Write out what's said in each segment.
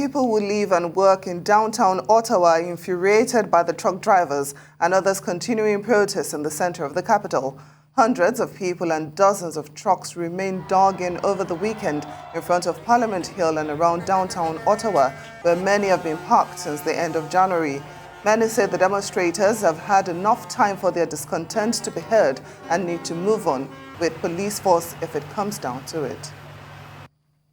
people will live and work in downtown Ottawa infuriated by the truck drivers and others continuing protests in the center of the capital. Hundreds of people and dozens of trucks remain dogging over the weekend in front of Parliament Hill and around downtown Ottawa, where many have been parked since the end of January. Many say the demonstrators have had enough time for their discontent to be heard and need to move on with police force if it comes down to it.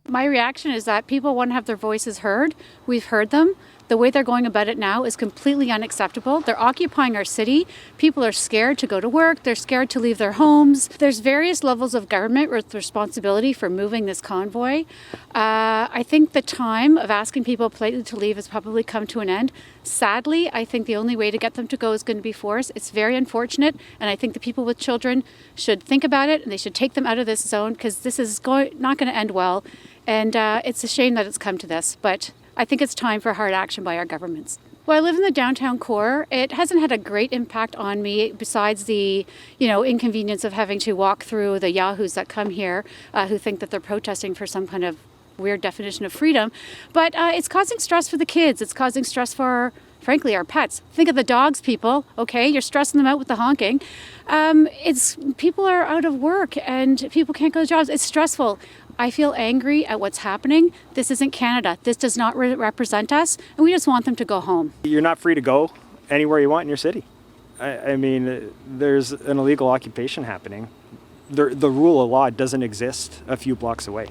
My reaction is that people want to have their voices heard. We've heard them. The way they're going about it now is completely unacceptable. They're occupying our city. People are scared to go to work. They're scared to leave their homes. There's various levels of government with responsibility for moving this convoy. I think the time of asking people politely to leave has probably come to an end. Sadly, I think the only way to get them to go is going to be force. It's very unfortunate, and I think the people with children should think about it, and they should take them out of this zone because this is not going to end well. And it's a shame that it's come to this, but I think it's time for hard action by our governments. Well, I live in the downtown core. It hasn't had a great impact on me besides the, inconvenience of having to walk through the yahoos that come here who think that they're protesting for some kind of weird definition of freedom. But it's causing stress for the kids. It's causing stress for, frankly, our pets. Think of the dogs, people. Okay, you're stressing them out with the honking. People are out of work and people can't go to jobs. It's stressful. I feel angry at what's happening. This isn't Canada. This does not represent us, and we just want them to go home. You're not free to go anywhere you want in your city. I mean, there's an illegal occupation happening. The rule of law doesn't exist a few blocks away.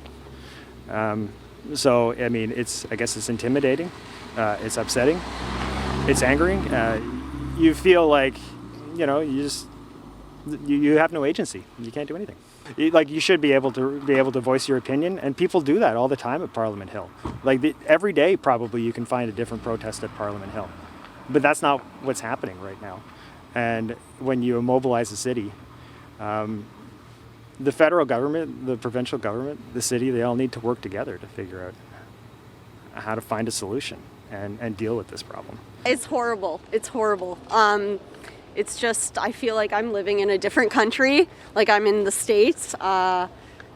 So, I mean, I guess it's intimidating. It's upsetting. It's angering. You feel like, you have no agency. You can't do anything. You should be able to voice your opinion, and people do that all the time at Parliament Hill. Every day, probably you can find a different protest at Parliament Hill, but that's not what's happening right now. And when you immobilize the city, the federal government, the provincial government, the city, they all need to work together to figure out how to find a solution and deal with this problem. It's horrible. It's horrible. It's just, I feel like I'm living in a different country, like I'm in the States.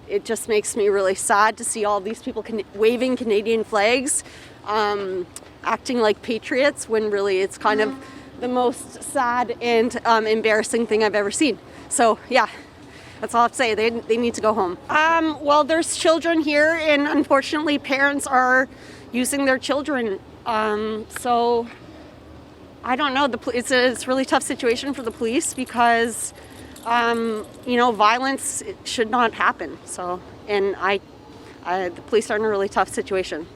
It just makes me really sad to see all these people waving Canadian flags, acting like patriots, when really it's kind of the most sad and embarrassing thing I've ever seen. So yeah, that's all I have to say. They need to go home. Well, there's children here, and unfortunately parents are using their children. So I don't know. It's a really tough situation for the police because, violence should not happen. So, and the police are in a really tough situation.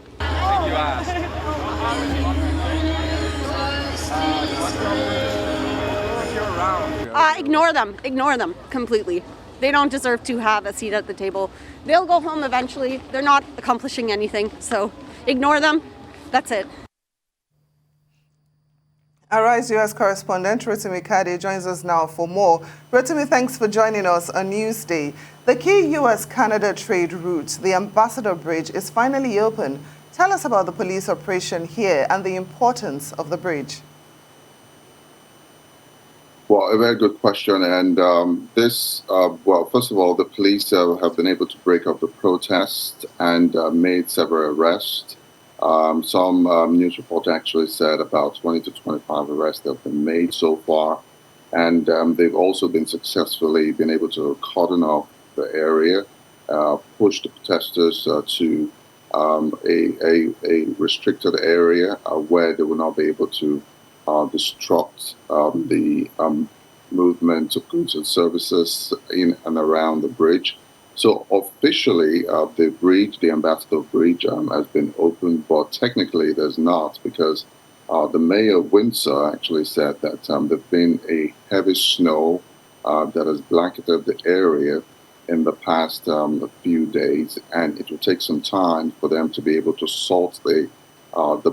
Ignore them completely. They don't deserve to have a seat at the table. They'll go home eventually. They're not accomplishing anything. So ignore them. That's it. Arise U.S. Correspondent Rotimi Kade joins us now for more. Rotimi, thanks for joining us on Newsday. The key U.S.-Canada trade route, the Ambassador Bridge, is finally open. Tell us about the police operation here and the importance of the bridge. Well, a very good question. And first of all, the police have been able to break up the protest and made several arrests. Some news reports actually said about 20 to 25 arrests have been made so far. And they've also been able to cordon off the area, push the protesters to a restricted area where they will not be able to disrupt the movement of goods and services in and around the bridge. So officially, the Ambassador Bridge has been opened, but technically there's not, because the mayor of Windsor actually said that there's been a heavy snow that has blanketed the area in the past few days, and it will take some time for them to be able to salt the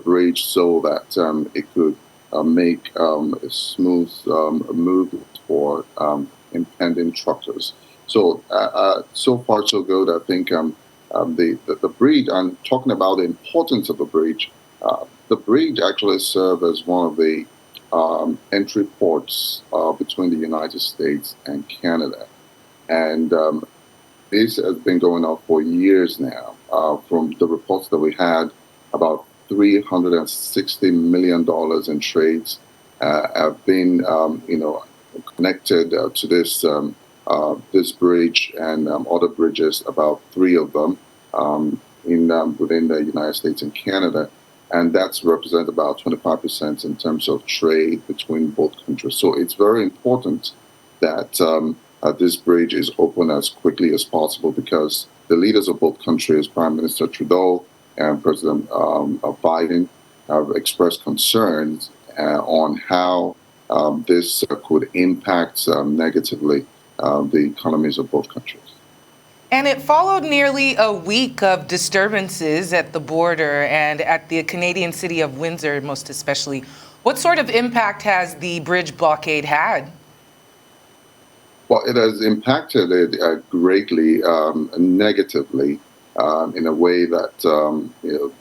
bridge so that it could make a smooth movement for impending truckers. So, so far so good. I think the bridge, and talking about the importance of the bridge actually served as one of the entry ports between the United States and Canada. And this has been going on for years now. From the reports that we had about $360 million in trades have been, connected to this bridge and other bridges, about 3 of them within the United States and Canada. And that's represent about 25% in terms of trade between both countries. So it's very important that this bridge is open as quickly as possible, because the leaders of both countries, Prime Minister Trudeau and President Biden, have expressed concerns on how this could impact negatively the economies of both countries. And it followed nearly a week of disturbances at the border and at the Canadian city of Windsor, most especially. What sort of impact has the bridge blockade had? Well, it has impacted it greatly negatively in a way that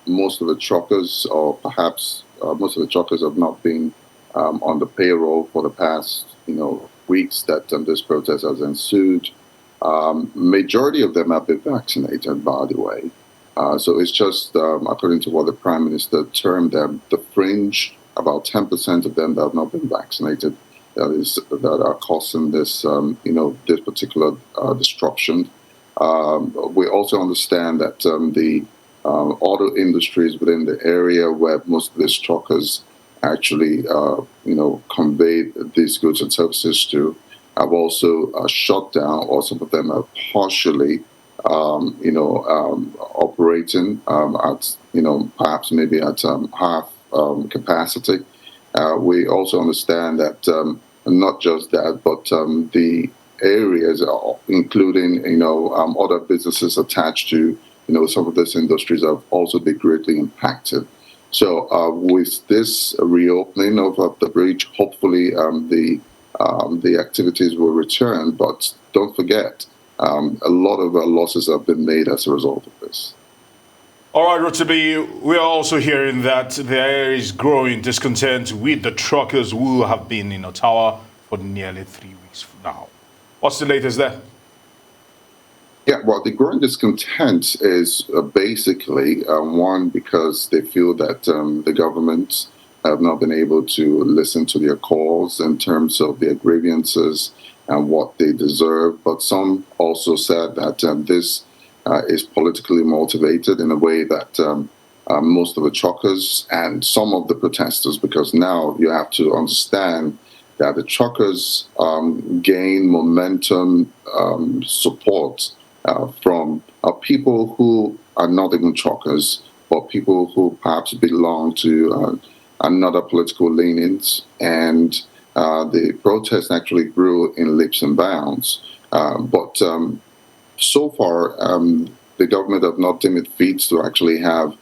most of the truckers, or perhaps most of the truckers, have not been on the payroll for the past weeks that this protest has ensued. Majority of them have been vaccinated, by the way. So it's just, according to what the Prime Minister termed them, the fringe, about 10% of them that have not been vaccinated, that are causing this, this particular disruption. We also understand that the auto industries within the area where most of these truckers actually, convey these goods and services to, have also shut down, or some of them are partially, operating at, perhaps maybe at half capacity. We also understand that not just that, but the areas, including, other businesses attached to, some of these industries, have also been greatly impacted. So with this reopening of the bridge, hopefully the activities will return, but don't forget, a lot of losses have been made as a result of this. All right, Rotimi, we are also hearing that there is growing discontent with the truckers who have been in Ottawa for nearly 3 weeks now. What's the latest there? Yeah, well, the growing discontent is basically, one, because they feel that the government have not been able to listen to their calls in terms of their grievances and what they deserve. But some also said that this is politically motivated, in a way that most of the truckers and some of the protesters, because now you have to understand that the truckers gain momentum support from people who are not even truckers, but people who perhaps belong to another political leanings, and the protest actually grew in leaps and bounds. But so far, the government have not deemed it fit to actually have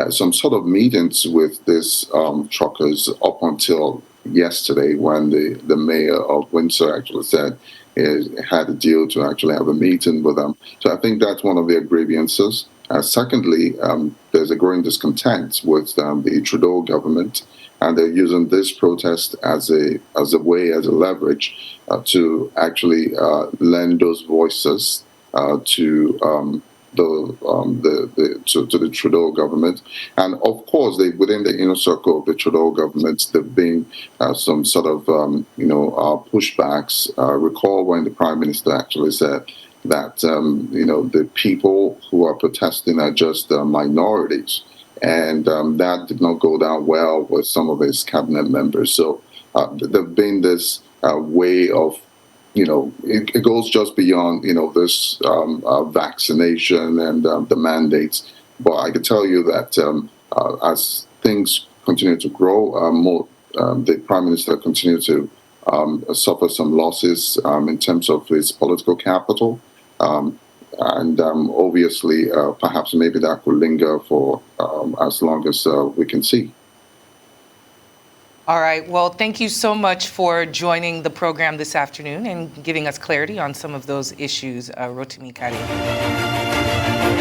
some sort of meetings with these truckers up until yesterday, when the mayor of Windsor actually said he had a deal to actually have a meeting with them. So I think that's one of their grievances. Secondly, there's a growing discontent with the Trudeau government, and they're using this protest as a way, as a leverage to actually lend those voices to the Trudeau government. And of course, within the inner circle of the Trudeau government, there've been some sort of pushbacks. Recall when the Prime Minister actually said that the people who are protesting are just minorities, and that did not go down well with some of his cabinet members. So there've been this way of, it goes just beyond, this vaccination and the mandates. But I can tell you that as things continue to grow, the Prime Minister continues to suffer some losses in terms of his political capital. And obviously, perhaps maybe that could linger for as long as we can see. All right. Well, thank you so much for joining the program this afternoon and giving us clarity on some of those issues, Rotimi Kade.